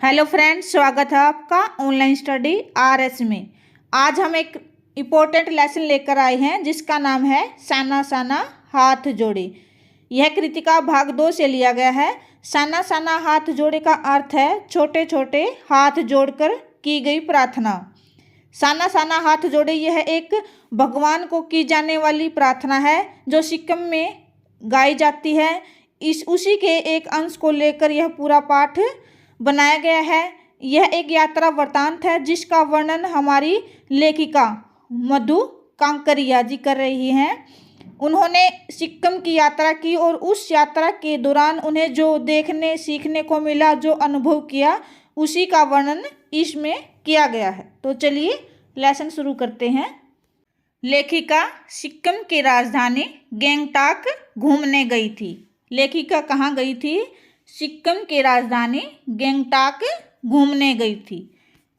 Hello friends, स्वागत है आपका ऑनलाइन स्टडी आरएस में। आज हम एक इम्पोर्टेंट लेसन लेकर आए हैं जिसका नाम है साना साना हाथ जोड़े। यह कृतिका भाग 2 से लिया गया है। साना साना हाथ जोड़े का अर्थ है छोटे छोटे हाथ जोड़कर की गई प्रार्थना। साना साना हाथ जोड़े यह एक भगवान को की जाने वाली प्रार्थना है जो सिक्किम में गाई जाती है। उसी के एक अंश को लेकर यह पूरा पाठ बनाया गया है। यह एक यात्रा वृत्तांत है जिसका वर्णन हमारी लेखिका मधु कांकरिया जी कर रही हैं। उन्होंने सिक्किम की यात्रा की और उस यात्रा के दौरान उन्हें जो देखने सीखने को मिला, जो अनुभव किया, उसी का वर्णन इसमें किया गया है। तो चलिए लेसन शुरू करते हैं। लेखिका सिक्किम की राजधानी गैंगटॉक घूमने गई थी। लेखिका कहाँ गई थी? सिक्किम की राजधानी गैंगटॉक घूमने गई थी।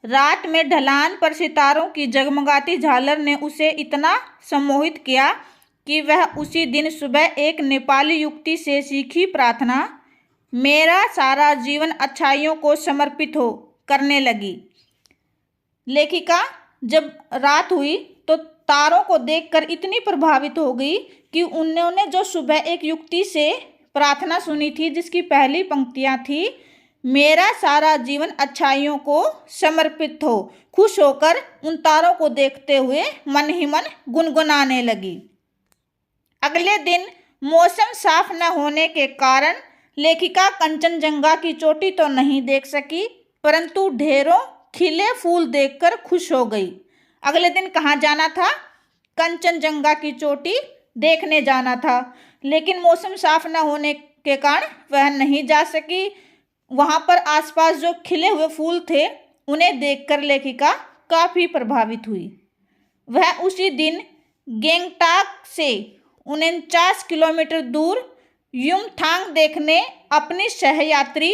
रात में ढलान पर सितारों की जगमगाती झालर ने उसे इतना सम्मोहित किया कि वह उसी दिन सुबह एक नेपाली युवती से सीखी प्रार्थना मेरा सारा जीवन अच्छाइयों को समर्पित हो करने लगी। लेखिका जब रात हुई तो तारों को देखकर इतनी प्रभावित हो गई कि उन्होंने जो सुबह एक युवती से प्रार्थना सुनी थी जिसकी पहली पंक्तियां थी मेरा सारा जीवन अच्छाइयों को समर्पित हो, खुश होकर उन तारों को देखते हुए मन ही मन गुनगुनाने लगी। अगले दिन मौसम साफ न होने के कारण लेखिका कंचनजंगा की चोटी तो नहीं देख सकी, परंतु ढेरों खिले फूल देखकर खुश हो गई। अगले दिन कहाँ जाना था? कंचनजंगा की चोटी देखने जाना था, लेकिन मौसम साफ न होने के कारण वह नहीं जा सकी। वहाँ पर आसपास जो खिले हुए फूल थे उन्हें देखकर लेखिका काफ़ी प्रभावित हुई। वह उसी दिन गैंगटॉक से 49 किलोमीटर दूर युमथांग देखने अपनी सहयात्री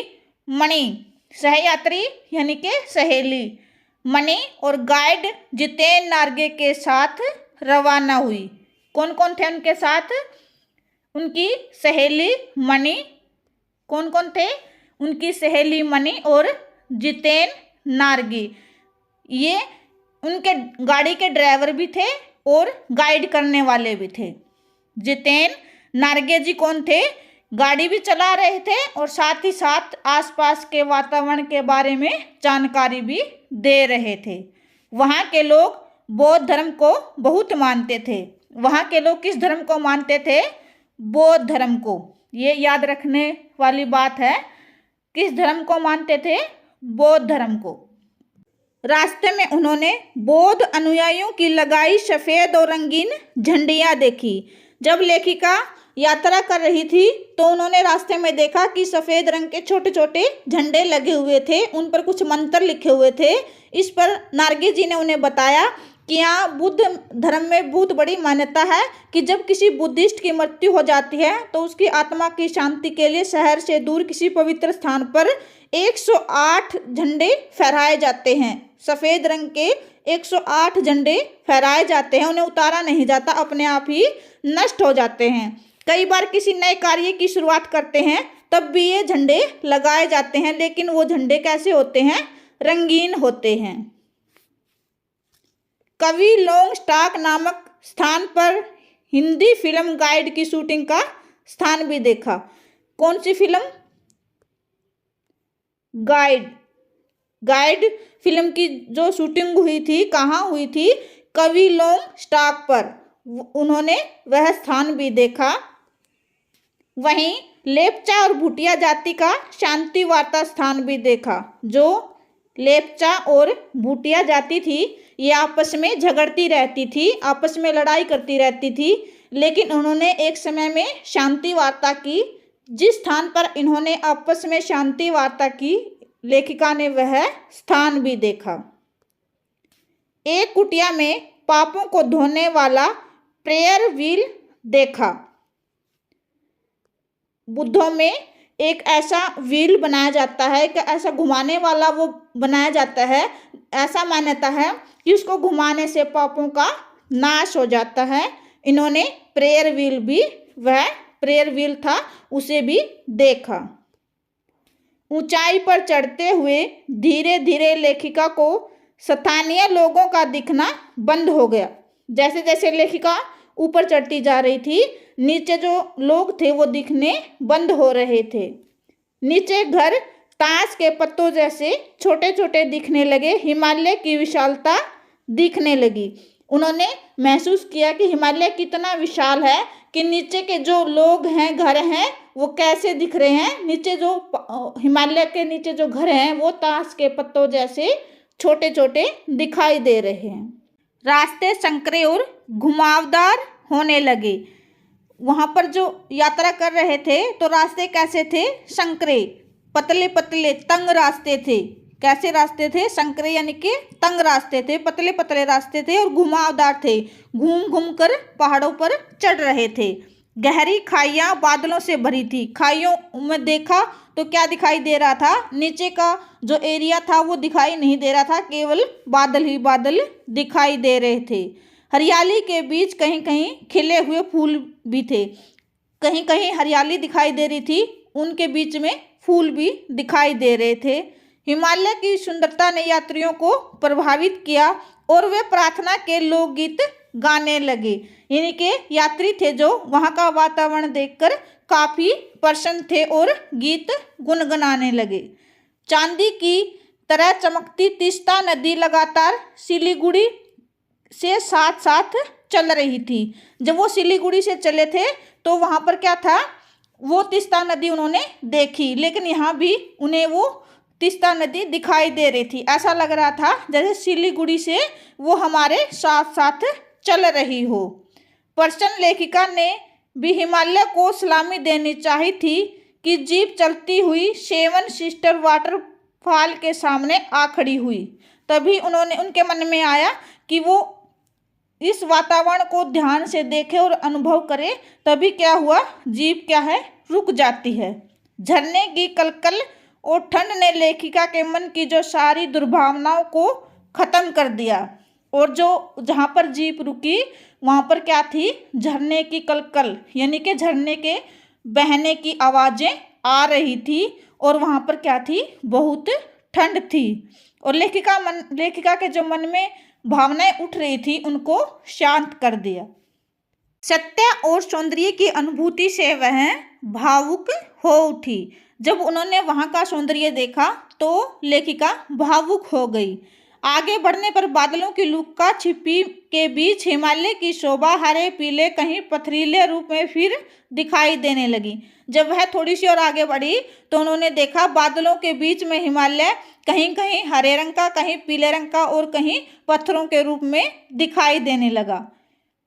यानी कि सहेली मणि और गाइड जितेन नार्गे के साथ रवाना हुई। कौन कौन थे उनके साथ? उनकी सहेली मणि। कौन कौन थे? उनकी सहेली मणि और जितेन नार्गे। ये उनके गाड़ी के ड्राइवर भी थे और गाइड करने वाले भी थे। जितेन नार्गे जी कौन थे? गाड़ी भी चला रहे थे और साथ ही साथ आसपास के वातावरण के बारे में जानकारी भी दे रहे थे। वहाँ के लोग बौद्ध धर्म को बहुत मानते थे। वहाँ के लोग किस धर्म को मानते थे? बौद्ध धर्म को। ये याद रखने वाली बात है। किस धर्म को मानते थे? बौद्ध धर्म को। रास्ते में उन्होंने बौद्ध अनुयायियों की लगाई सफ़ेद और रंगीन झंडियाँ देखी। जब लेखिका यात्रा कर रही थी तो उन्होंने रास्ते में देखा कि सफ़ेद रंग के छोटे छोटे झंडे लगे हुए थे, उन पर कुछ मंत्र लिखे हुए थे। इस पर नार्गे जी ने उन्हें बताया कि यहाँ बुद्ध धर्म में बहुत बड़ी मान्यता है कि जब किसी बुद्धिस्ट की मृत्यु हो जाती है तो उसकी आत्मा की शांति के लिए शहर से दूर किसी पवित्र स्थान पर 108 झंडे फहराए जाते हैं। सफ़ेद रंग के 108 झंडे फहराए जाते हैं, उन्हें उतारा नहीं जाता, अपने आप ही नष्ट हो जाते हैं। कई बार किसी नए कार्य की शुरुआत करते हैं तब भी ये झंडे लगाए जाते हैं, लेकिन वो झंडे कैसे होते हैं? रंगीन होते हैं। कवि लोंग स्टाक नामक स्थान पर हिंदी फिल्म गाइड की शूटिंग का स्थान भी देखा। कौन सी फिल्म? गाइड फिल्म की जो शूटिंग हुई थी कहाँ हुई थी? कवि लोंग स्टाक पर। उन्होंने वह स्थान भी देखा। वहीं लेप्चा और भूटिया जाति का शांति वार्ता स्थान भी देखा। जो लेप्चा और भूटिया जाति थी ये आपस में झगड़ती रहती थी, आपस में लड़ाई करती रहती थी, लेकिन उन्होंने एक समय में शांति वार्ता की। जिस स्थान पर इन्होंने आपस में शांति वार्ता की लेखिका ने वह स्थान भी देखा। एक कुटिया में पापों को धोने वाला प्रेयर व्हील देखा। बुद्धों में एक ऐसा व्हील बनाया जाता है कि ऐसा घुमाने वाला वो बनाया जाता है। ऐसा मान्यता है कि उसको घुमाने से पापों का नाश हो जाता है। इन्होंने प्रेयर व्हील था उसे भी देखा। ऊंचाई पर चढ़ते हुए धीरे धीरे लेखिका को स्थानीय लोगों का दिखना बंद हो गया। जैसे जैसे लेखिका ऊपर चढ़ती जा रही थी, नीचे जो लोग थे वो दिखने बंद हो रहे थे। नीचे घर ताश के पत्तों जैसे छोटे छोटे दिखने लगे, हिमालय की विशालता दिखने लगी। उन्होंने महसूस किया कि हिमालय कितना विशाल है, कि नीचे के जो लोग हैं, घर हैं, वो कैसे दिख रहे हैं। नीचे जो हिमालय के नीचे जो घर हैं वो ताश के पत्तों जैसे छोटे छोटे दिखाई दे रहे हैं। रास्ते संकरे और घुमावदार होने लगे। वहाँ पर जो यात्रा कर रहे थे तो रास्ते कैसे थे? संकरे, पतले पतले तंग रास्ते थे। कैसे रास्ते थे? संकरे यानी कि तंग रास्ते थे, पतले पतले रास्ते थे और घुमावदार थे। घूम घूम कर पहाड़ों पर चढ़ रहे थे। गहरी खाइयाँ बादलों से भरी थी। खाइयों में देखा तो क्या दिखाई दे रहा था? नीचे का जो एरिया था वो दिखाई नहीं दे रहा था, केवल बादल ही बादल दिखाई दे रहे थे। हरियाली के बीच कहीं कहीं खिले हुए फूल भी थे। कहीं कहीं हरियाली दिखाई दे रही थी, उनके बीच में फूल भी दिखाई दे रहे थे। हिमालय की सुंदरता ने यात्रियों को प्रभावित किया और वे प्रार्थना के लोकगीत गाने लगे। यानी कि यात्री थे जो वहाँ का वातावरण देखकर काफ़ी प्रसन्न थे और गीत गुनगुनाने लगे। चांदी की तरह चमकती तीस्ता नदी लगातार सिलीगुड़ी से साथ साथ चल रही थी। जब वो सिलीगुड़ी से चले थे तो वहाँ पर क्या था? वो तीस्ता नदी उन्होंने देखी, लेकिन यहाँ भी उन्हें वो तीस्ता नदी दिखाई दे रही थी। ऐसा लग रहा था जैसे सिलीगुड़ी से वो हमारे साथ साथ चल रही हो। प्रसन्न लेखिका ने भी हिमालय को सलामी देनी चाहिए थी कि जीप चलती हुई सेवन सिस्टर वाटरफॉल के सामने आ खड़ी हुई। तभी उनके मन में आया कि वो इस वातावरण को ध्यान से देखे और अनुभव करे। तभी क्या हुआ? जीप क्या है? रुक जाती है। झरने की कलकल और ठंड ने लेखिका के मन की जो सारी दुर्भावनाओं को खत्म कर दिया। और जो जहाँ पर जीप रुकी वहाँ पर क्या थी? झरने की कलकल, यानी कि झरने के बहने की आवाज़ें आ रही थी और वहाँ पर क्या थी? बहुत ठंड थी। और लेखिका के जो मन में भावनाएं उठ रही थी उनको शांत कर दिया। सत्य और सौंदर्य की अनुभूति से वह भावुक हो उठी। जब उन्होंने वहाँ का सौंदर्य देखा तो लेखिका भावुक हो गई। आगे बढ़ने पर बादलों की लुक्का छिपी के बीच हिमालय की शोभा हरे पीले कहीं पथरीले रूप में फिर दिखाई देने लगी। जब वह थोड़ी सी और आगे बढ़ी तो उन्होंने देखा बादलों के बीच में हिमालय कहीं कहीं हरे रंग का, कहीं पीले रंग का और कहीं पत्थरों के रूप में दिखाई देने लगा।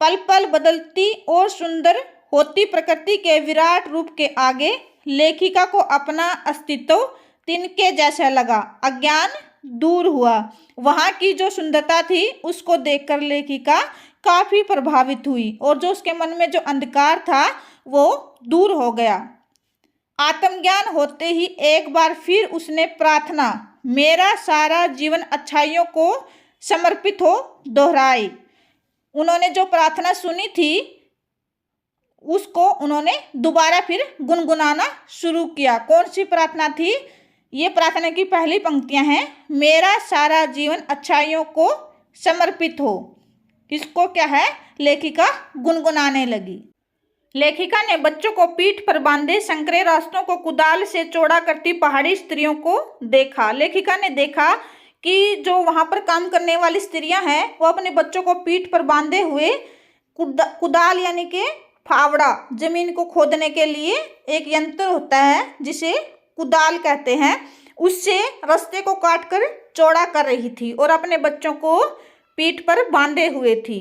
पल पल बदलती और सुंदर होती प्रकृति के विराट रूप के आगे लेखिका को अपना अस्तित्व तिनके जैसा लगा। अज्ञान दूर हुआ। वहाँ की जो सुंदरता थी उसको देखकर लेखिका काफ़ी प्रभावित हुई और जो उसके मन में जो अंधकार था वो दूर हो गया। आत्मज्ञान होते ही एक बार फिर उसने प्रार्थना, मेरा सारा जीवन अच्छाइयों को समर्पित हो, दोहराई। उन्होंने जो प्रार्थना सुनी थी उसको उन्होंने दोबारा फिर गुनगुनाना शुरू किया। कौन सी प्रार्थना थी? ये प्रार्थना की पहली पंक्तियां हैं, मेरा सारा जीवन अच्छाइयों को समर्पित हो। इसको क्या है? लेखिका गुनगुनाने लगी। लेखिका ने बच्चों को पीठ पर बांधे संकरे रास्तों को कुदाल से चौड़ा करती पहाड़ी स्त्रियों को देखा। लेखिका ने देखा कि जो वहाँ पर काम करने वाली स्त्रियां हैं वो अपने बच्चों को पीठ पर बांधे हुए कुदाल यानी कि फावड़ा, जमीन को खोदने के लिए एक यंत्र होता है जिसे कुदाल कहते हैं, उससे रास्ते को काटकर चौड़ा कर रही थी और अपने बच्चों को पीठ पर बांधे हुए थी।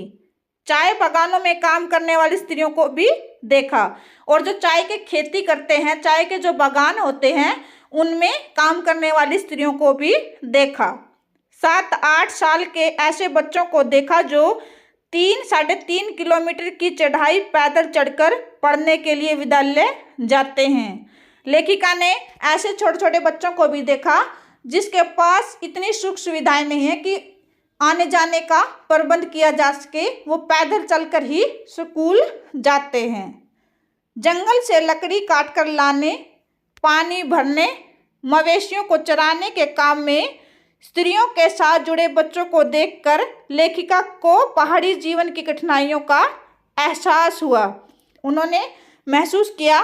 चाय बागानों में काम करने वाली स्त्रियों को भी देखा और जो चाय की खेती करते हैं, चाय के जो बागान होते हैं उनमें काम करने वाली स्त्रियों को भी देखा। 7-8 साल के ऐसे बच्चों को देखा जो 3-3.5 किलोमीटर की चढ़ाई पैदल चढ़कर पढ़ने के लिए विद्यालय जाते हैं। लेखिका ने ऐसे छोटे छोटे बच्चों को भी देखा जिसके पास इतनी सुख सुविधाएं नहीं है कि आने जाने का प्रबंध किया जा सके, वो पैदल चलकर ही स्कूल जाते हैं। जंगल से लकड़ी काटकर लाने, पानी भरने, मवेशियों को चराने के काम में स्त्रियों के साथ जुड़े बच्चों को देखकर लेखिका को पहाड़ी जीवन की कठिनाइयों का एहसास हुआ। उन्होंने महसूस किया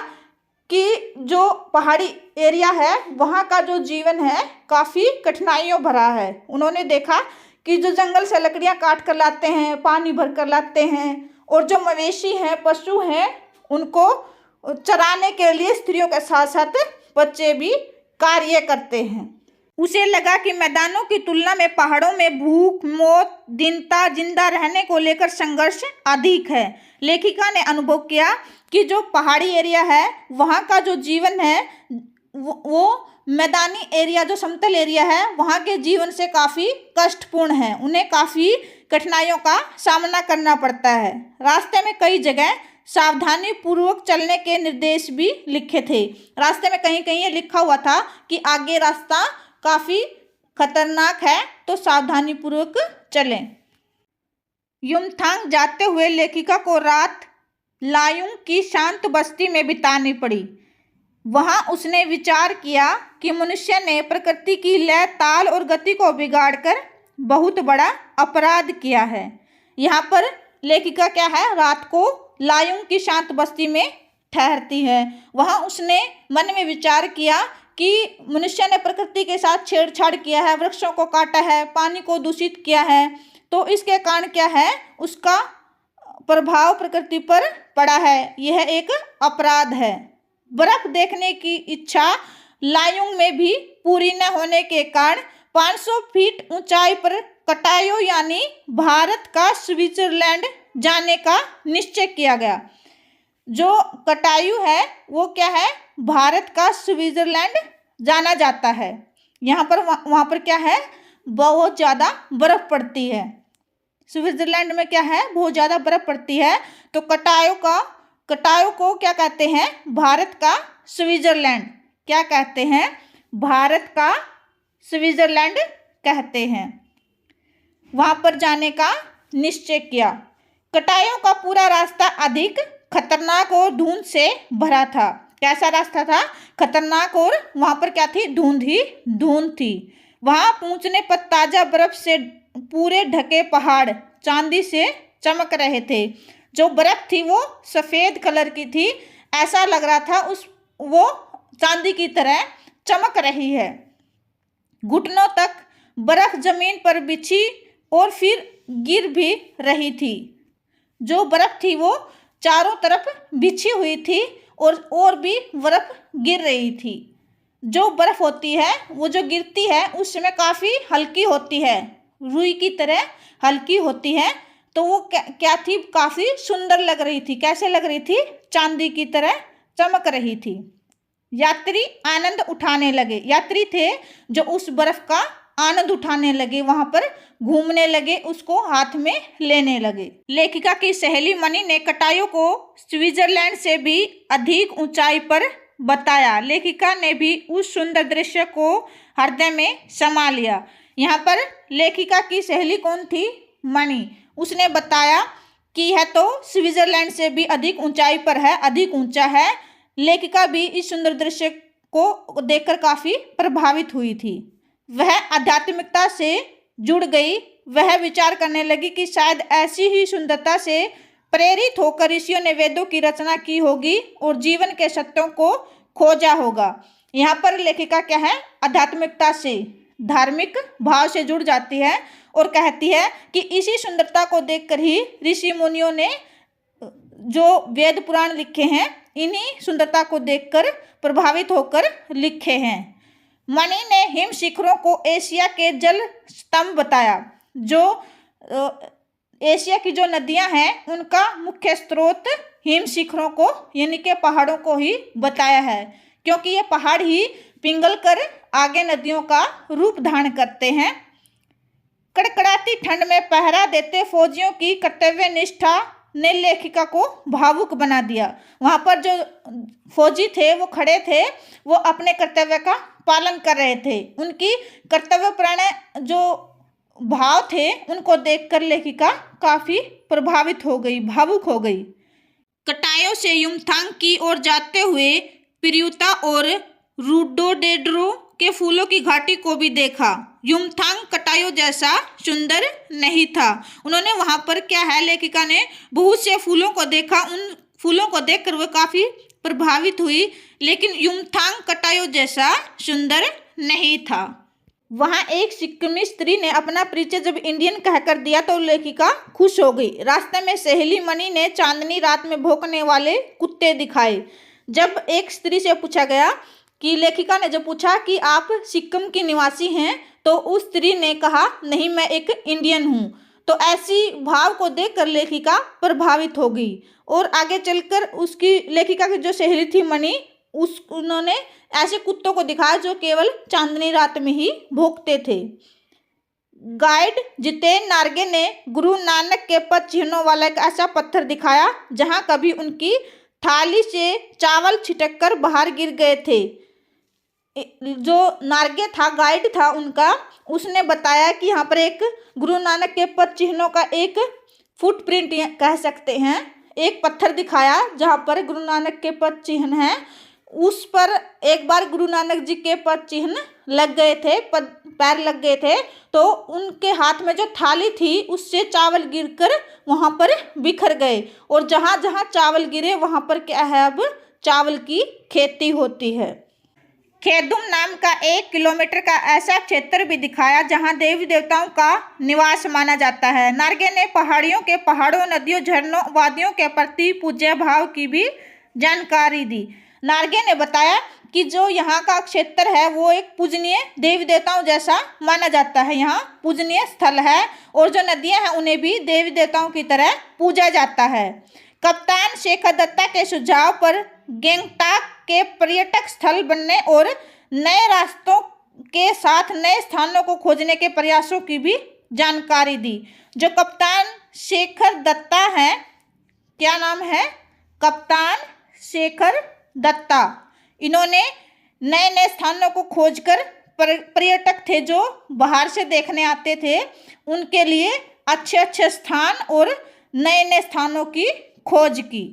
कि जो पहाड़ी एरिया है वहाँ का जो जीवन है काफ़ी कठिनाइयों भरा है। उन्होंने देखा कि जो जंगल से लकड़ियाँ काट कर लाते हैं, पानी भर कर लाते हैं, और जो मवेशी हैं, पशु हैं, उनको चराने के लिए स्त्रियों के साथ साथ बच्चे भी कार्य करते हैं। उसे लगा कि मैदानों की तुलना में पहाड़ों में भूख, मौत, दीनता, जिंदा रहने को लेकर संघर्ष अधिक है। लेखिका ने अनुभव किया कि जो पहाड़ी एरिया है वहाँ का जो जीवन है वो मैदानी एरिया, जो समतल एरिया है, वहाँ के जीवन से काफ़ी कष्टपूर्ण है। उन्हें काफ़ी कठिनाइयों का सामना करना पड़ता है। रास्ते में कई जगह सावधानी पूर्वक चलने के निर्देश भी लिखे थे। रास्ते में कहीं कहीं ये लिखा हुआ था कि आगे रास्ता काफ़ी खतरनाक है, तो सावधानी पूर्वक चलें। युमथांग जाते हुए लेखिका को रात लायुंग की शांत बस्ती में बितानी पड़ी। वहाँ उसने विचार किया कि मनुष्य ने प्रकृति की लय, ताल और गति को बिगाड़कर बहुत बड़ा अपराध किया है। यहाँ पर लेखिका क्या है, रात को लायुंग की शांत बस्ती में ठहरती है। वहाँ उसने मन में विचार किया कि मनुष्य ने प्रकृति के साथ छेड़छाड़ किया है, वृक्षों को काटा है, पानी को दूषित किया है, तो इसके कारण क्या है, उसका प्रभाव प्रकृति पर पड़ा है। यह एक अपराध है। बर्फ देखने की इच्छा लायुंग में भी पूरी न होने के कारण 500 फीट ऊंचाई पर कटायो यानी भारत का स्विट्जरलैंड जाने का निश्चय किया गया। जो कटायु है वो क्या है, भारत का स्विट्जरलैंड जाना जाता है। यहाँ पर वहाँ पर क्या है, बहुत ज़्यादा बर्फ़ पड़ती है। स्विट्जरलैंड में क्या है, बहुत ज़्यादा बर्फ़ पड़ती है। तो कटायु को क्या कहते हैं, भारत का स्विट्जरलैंड। क्या कहते हैं, भारत का स्विट्जरलैंड कहते हैं। वहाँ पर जाने का निश्चय किया। कटायों का पूरा रास्ता अधिक खतरनाक और धुंध से भरा था। कैसा रास्ता था, खतरनाक, और वहाँ पर क्या थी, धुंध ही धुंध थी। वहाँ पहुँचने पर ताज़ा बर्फ से पूरे ढके पहाड़ चांदी से चमक रहे थे। जो बर्फ थी वो सफ़ेद कलर की थी, ऐसा लग रहा था वो चांदी की तरह चमक रही है। घुटनों तक बर्फ जमीन पर बिछी और फिर गिर भी रही थी। जो बर्फ थी वो चारों तरफ बिछी हुई थी और भी बर्फ गिर रही थी। जो बर्फ होती है वो जो गिरती है उस समय काफ़ी हल्की होती है, रुई की तरह हल्की होती है। तो वो क्या थी, काफ़ी सुंदर लग रही थी। कैसे लग रही थी, चांदी की तरह चमक रही थी। यात्री आनंद उठाने लगे। यात्री थे जो उस बर्फ का आनंद उठाने लगे, वहाँ पर घूमने लगे, उसको हाथ में लेने लगे। लेखिका की सहेली मनी ने कटायु को स्विट्जरलैंड से भी अधिक ऊंचाई पर बताया। लेखिका ने भी उस सुंदर दृश्य को हृदय में समा लिया। यहाँ पर लेखिका की सहेली कौन थी, मनी। उसने बताया कि यह तो स्विट्जरलैंड से भी अधिक ऊंचाई पर है, अधिक ऊंचा है। लेखिका भी इस सुंदर दृश्य को देखकर काफ़ी प्रभावित हुई थी। वह आध्यात्मिकता से जुड़ गई। वह विचार करने लगी कि शायद ऐसी ही सुंदरता से प्रेरित होकर ऋषियों ने वेदों की रचना की होगी और जीवन के सत्यों को खोजा होगा। यहाँ पर लेखिका क्या है, आध्यात्मिकता से, धार्मिक भाव से जुड़ जाती है और कहती है कि इसी सुंदरता को देखकर ही ऋषि मुनियों ने जो वेद पुराण लिखे हैं, इन्हीं सुंदरता को देखकर प्रभावित होकर लिखे हैं। मणि ने हिम शिखरों को एशिया के जल स्तंभ बताया। जो एशिया की जो नदियां हैं उनका मुख्य स्रोत हिम शिखरों को यानी के पहाड़ों को ही बताया है, क्योंकि ये पहाड़ ही पिघल कर आगे नदियों का रूप धारण करते हैं। कड़कड़ाती ठंड में पहरा देते फौजियों की कर्तव्य निष्ठा ने लेखिका को भावुक बना दिया। वहाँ पर जो फौजी थे वो खड़े थे, वो अपने कर्तव्य का पालन कर रहे थे। उनकी कर्तव्यपरायण जो भाव थे उनको देखकर लेखिका काफ़ी प्रभावित हो गई, भावुक हो गई। कटायों से युमथांग की ओर जाते हुए प्रियुता और रोडोडेंड्रो के फूलों की घाटी को भी देखा। युमथांग कटायो जैसा सुंदर नहीं था। उन्होंने वहां पर क्या है, लेखिका ने बहुत से फूलों को देखा। उन फूलों को देखकर वह काफी प्रभावित हुई, लेकिन युमथांग कटायो जैसा सुंदर नहीं था। वहां एक सिक्किमी स्त्री ने अपना परिचय जब इंडियन कहकर दिया तो लेखिका खुश हो गई। रास्ते में सहेली मणि ने चांदनी रात में भौंकने वाले कुत्ते दिखाए। जब एक स्त्री से पूछा गया कि लेखिका ने जब पूछा कि आप सिक्किम की निवासी हैं, तो उस स्त्री ने कहा नहीं, मैं एक इंडियन हूँ। तो ऐसी भाव को देखकर लेखिका प्रभावित हो गई और आगे चलकर उसकी लेखिका की जो सहेली थी मणि, उन्होंने ऐसे कुत्तों को दिखाया जो केवल चांदनी रात में ही भौंकते थे। गाइड जितेन नार्गे ने गुरु नानक के पद चिन्हों वाला एक ऐसा पत्थर दिखाया जहां कभी उनकी थाली से चावल छिटक कर बाहर गिर गए थे। जो नार्गे था, गाइड था उनका, उसने बताया कि यहाँ पर एक गुरु नानक के पद चिन्हों का एक फुटप्रिंट कह सकते हैं, एक पत्थर दिखाया जहाँ पर गुरु नानक के पद चिन्ह हैं। उस पर एक बार गुरु नानक जी के पद चिन्ह लग गए थे, पैर लग गए थे, तो उनके हाथ में जो थाली थी उससे चावल गिरकर वहाँ पर बिखर गए और जहाँ जहाँ चावल गिरे वहाँ पर क्या है, अब चावल की खेती होती है। खेदुम नाम का 1 किलोमीटर का ऐसा क्षेत्र भी दिखाया जहां देवी देवताओं का निवास माना जाता है। नार्गे ने पहाड़ों, नदियों, झरनों, वादियों के प्रति पूज्य भाव की भी जानकारी दी। नार्गे ने बताया कि जो यहाँ का क्षेत्र है वो एक पूजनीय देवी देवताओं जैसा माना जाता है। यहाँ पूजनीय स्थल है और जो नदियाँ हैं उन्हें भी देवी देवताओं की तरह पूजा जाता है। कप्तान शेखर दत्ता के सुझाव पर गैंगटॉक के पर्यटक स्थल बनने और नए रास्तों के साथ नए स्थानों को खोजने के प्रयासों की भी जानकारी दी। जो कप्तान शेखर दत्ता हैं, क्या नाम है, कप्तान शेखर दत्ता, इन्होंने नए नए स्थानों को खोजकर पर्यटक थे जो बाहर से देखने आते थे, उनके लिए अच्छे अच्छे स्थान और नए नए स्थानों की खोज की।